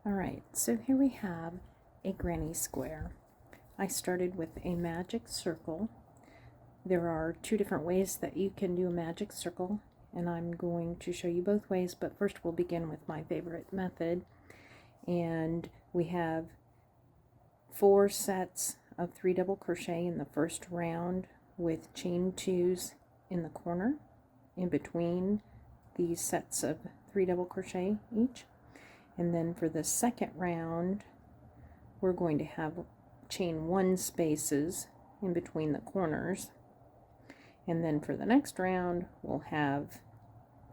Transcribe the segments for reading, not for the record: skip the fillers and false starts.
Alright, so here we have a granny square. I started with a magic circle. There are two different ways that you can do a magic circle, and I'm going to show you both ways, but first we'll begin with my favorite method. And we have 4 sets of 3 double crochet in the first round with chain 2s in the corner in between these sets of 3 double crochet each. And then for the second round, we're going to have chain 1 spaces in between the corners. And then for the next round, we'll have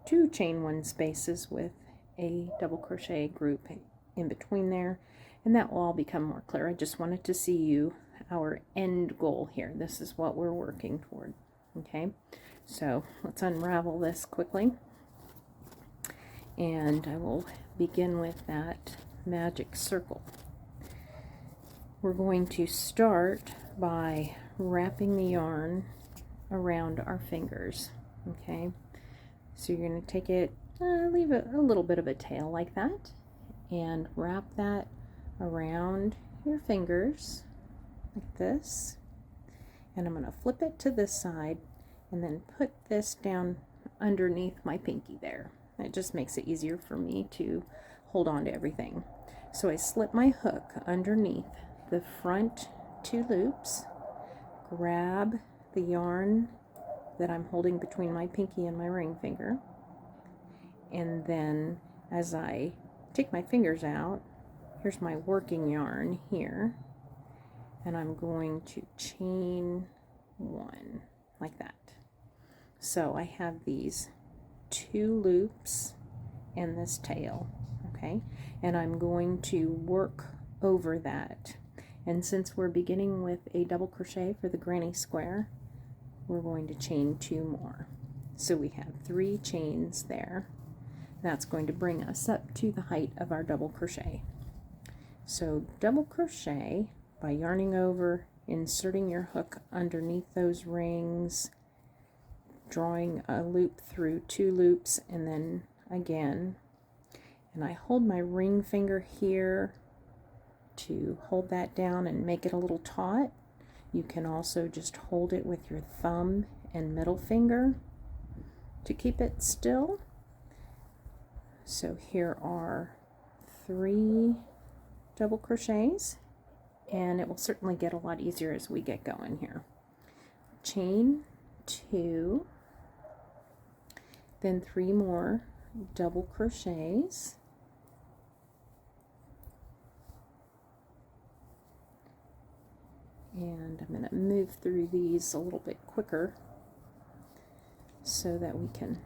2 chain 1 spaces with a double crochet group in between there. And that will all become more clear. I just wanted to see you our end goal here. This is what we're working toward. Okay, so let's unravel this quickly. And I will begin with that magic circle. We're going to start by wrapping the yarn around our fingers. Okay, so you're going to take it, leave a little bit of a tail like that, and wrap that around your fingers like this. And I'm going to flip it to this side and then put this down underneath my pinky there. It just makes it easier for me to hold on to everything. So I slip my hook underneath the front 2 loops, grab the yarn that I'm holding between my pinky and my ring finger, and then as I take my fingers out, here's my working yarn here, and I'm going to chain 1 like that. So I have these 2 loops and this tail, okay, and I'm going to work over that. And since we're beginning with a double crochet for the granny square, we're going to chain 2 more. So we have 3 chains there. That's going to bring us up to the height of our double crochet. So double crochet by yarning over, inserting your hook underneath those rings, drawing a loop through 2 loops, and then again, and I hold my ring finger here to hold that down and make it a little taut. You can also just hold it with your thumb and middle finger to keep it still. So here are 3 double crochets, and it will certainly get a lot easier as we get going here. Chain 2, then 3 more double crochets, and I'm going to move through these a little bit quicker so that we can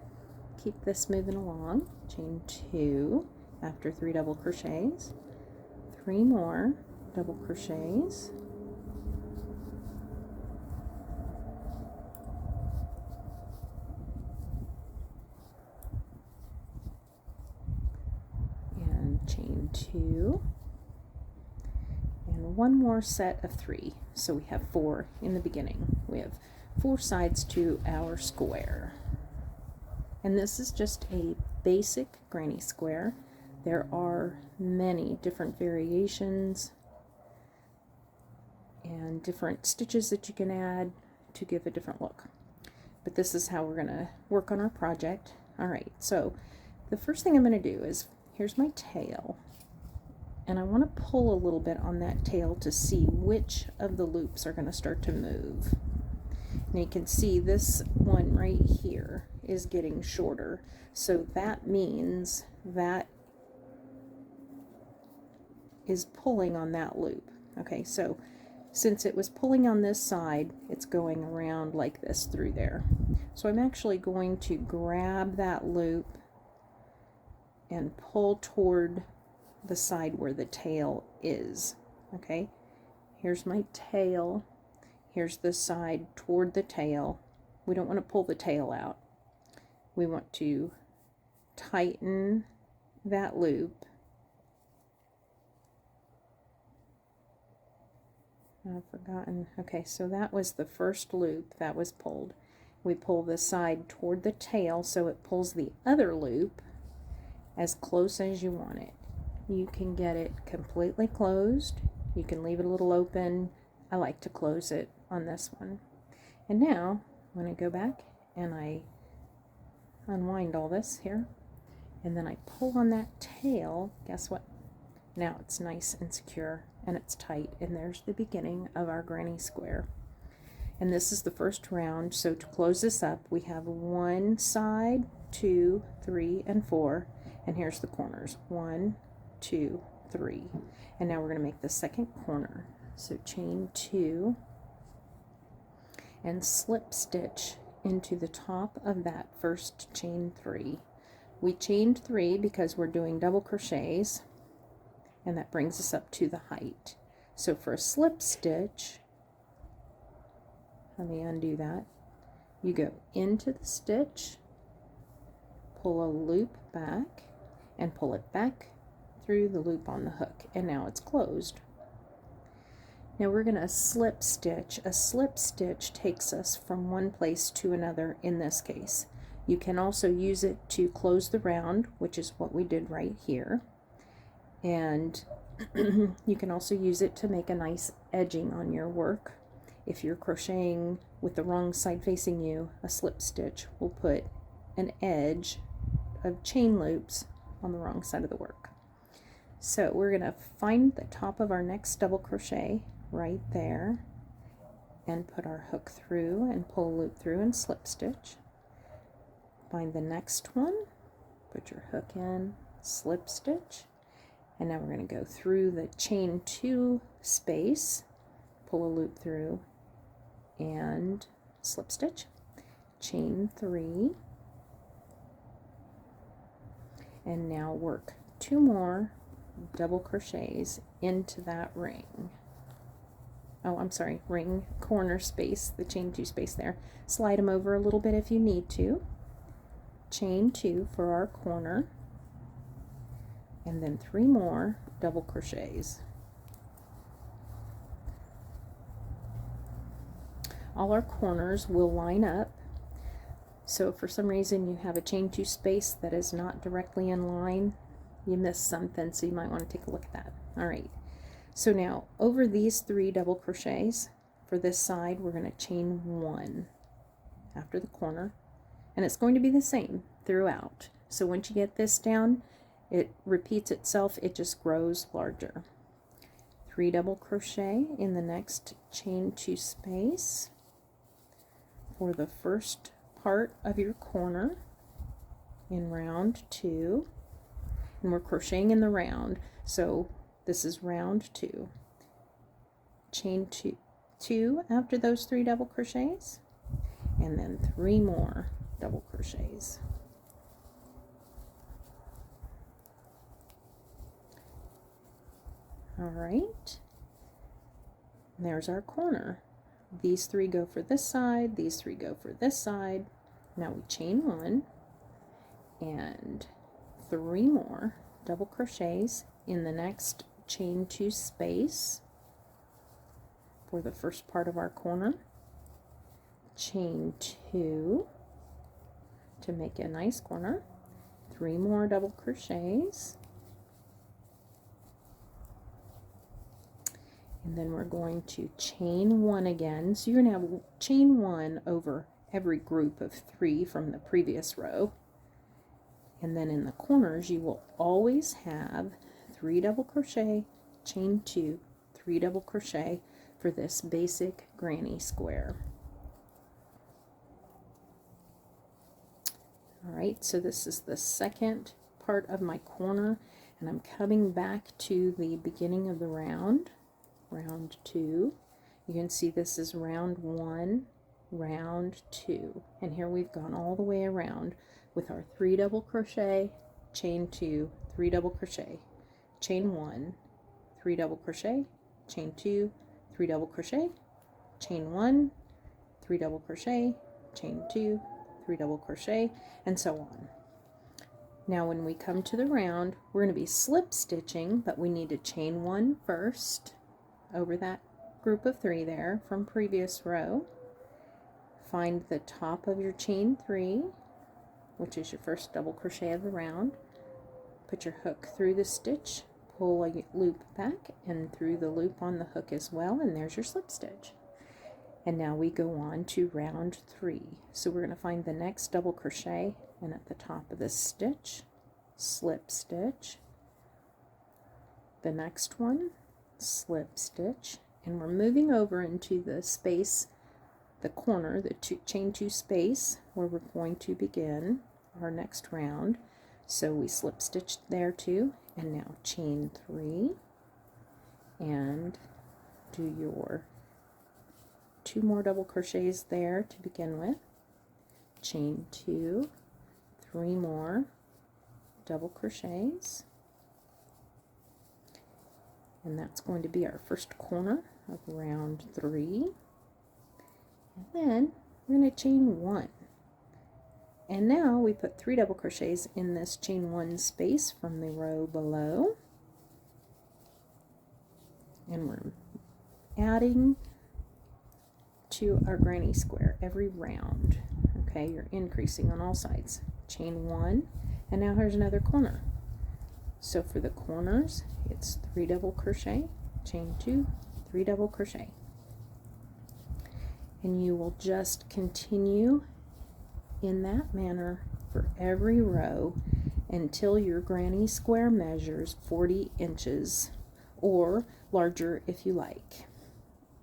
keep this moving along. Chain 2 after 3 double crochets, 3 more double crochets, chain 2, and 1 more set of 3. So we have 4 in the beginning. We have 4 sides to our square. And this is just a basic granny square. There are many different variations and different stitches that you can add to give a different look. But this is how we're going to work on our project. Alright, so the first thing I'm going to do is, here's my tail, and I want to pull a little bit on that tail to see which of the loops are going to start to move. And you can see this one right here is getting shorter, so that means that is pulling on that loop. Okay, so since it was pulling on this side, it's going around like this through there. So I'm actually going to grab that loop and pull toward the side where the tail is. Okay, here's my tail, here's the side toward the tail. We don't want to pull the tail out. We want to tighten that loop. I've forgotten. Okay, so that was the first loop that was pulled. We pull the side toward the tail so it pulls the other loop as close as you want it. you can get it completely closed. You can leave it a little open. I like to close it on this one. And now, when I go back and I unwind all this here, and then I pull on that tail, guess what? Now it's nice and secure and it's tight, and there's the beginning of our granny square. And this is the first round, so to close this up, we have one side, 2, 3, and 4, and here's the corners, 1, 2, 3. And now we're going to make the second corner. So chain 2 and slip stitch into the top of that first chain 3. We chained 3 because we're doing double crochets, and that brings us up to the height. So for a slip stitch, let me undo that. You go into the stitch, pull a loop back, and pull it back through the loop on the hook, and now it's closed. Now we're going to slip stitch. A slip stitch takes us from one place to another in this case. You can also use it to close the round, which is what we did right here. And you can also use it to make a nice edging on your work. If you're crocheting with the wrong side facing you, a slip stitch will put an edge of chain loops on the wrong side of the work. So we're going to find the top of our next double crochet right there and put our hook through and pull a loop through and slip stitch. Find the next one, put your hook in, slip stitch, and now we're going to go through the chain 2 space, pull a loop through and slip stitch, chain 3, and now work 2 more double crochets into that ring. Oh, I'm sorry, ring corner space, the chain 2 space there. Slide them over a little bit if you need to. Chain 2 for our corner, and then 3 more double crochets. All our corners will line up. So if for some reason you have a chain 2 space that is not directly in line, you missed something, so you might want to take a look at that. All right, so now over these 3 double crochets for this side, we're going to chain 1 after the corner, and it's going to be the same throughout. So once you get this down, it repeats itself, it just grows larger. 3 double crochet in the next chain 2 space for the first part of your corner in round 2, and we're crocheting in the round, so this is round 2. Chain 2 after those 3 double crochets, and then 3 more double crochets. All right, there's our corner. These 3 go for this side, these 3 go for this side. Now we chain 1 and 3 more double crochets in the next chain 2 space for the first part of our corner. Chain 2 to make a nice corner. 3 more double crochets. And then we're going to chain 1 again. So you're going to have chain 1 over every group of 3 from the previous row. And then in the corners, you will always have 3 double crochet, chain 2, 3 double crochet for this basic granny square. All right, so this is the second part of my corner, and I'm coming back to the beginning of the round. Round 2. You can see this is round 1, round 2, and here we've gone all the way around with our 3 double crochet, chain 2, 3 double crochet, chain 1, 3 double crochet, chain 2, 3 double crochet, chain 1, 3 double crochet, chain 2, 3 double crochet, and so on. Now when we come to the round, we're going to be slip stitching, but we need to chain 1 first over that group of 3 there from previous row. Find the top of your chain 3, which is your first double crochet of the round. Put your hook through the stitch, pull a loop back and through the loop on the hook as well, and there's your slip stitch. And now we go on to round 3. So we're going to find the next double crochet, and at the top of this stitch, slip stitch, the next one, slip stitch, and we're moving over into the space, the corner, the chain 2 space where we're going to begin our next round. So we slip stitched there too, and now chain 3 and do your 2 more double crochets there to begin with, chain 2, 3 more double crochets, and that's going to be our first corner of round 3. And then we're going to chain 1. And now we put 3 double crochets in this chain 1 space from the row below. And we're adding to our granny square every round. Okay, you're increasing on all sides. Chain 1, and now here's another corner. So for the corners, it's 3 double crochet, chain 2, 3 double crochet. And you will just continue in that manner for every row until your granny square measures 40 inches or larger if you like.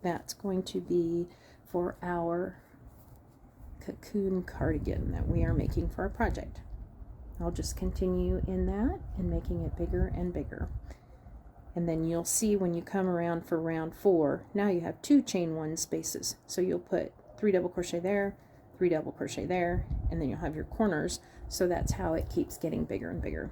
That's going to be for our cocoon cardigan that we are making for our project. I'll just continue in that and making it bigger and bigger. And then you'll see when you come around for round 4, now you have 2 chain 1 spaces. So you'll put 3 double crochet there, 3 double crochet there, and then you'll have your corners. So that's how it keeps getting bigger and bigger.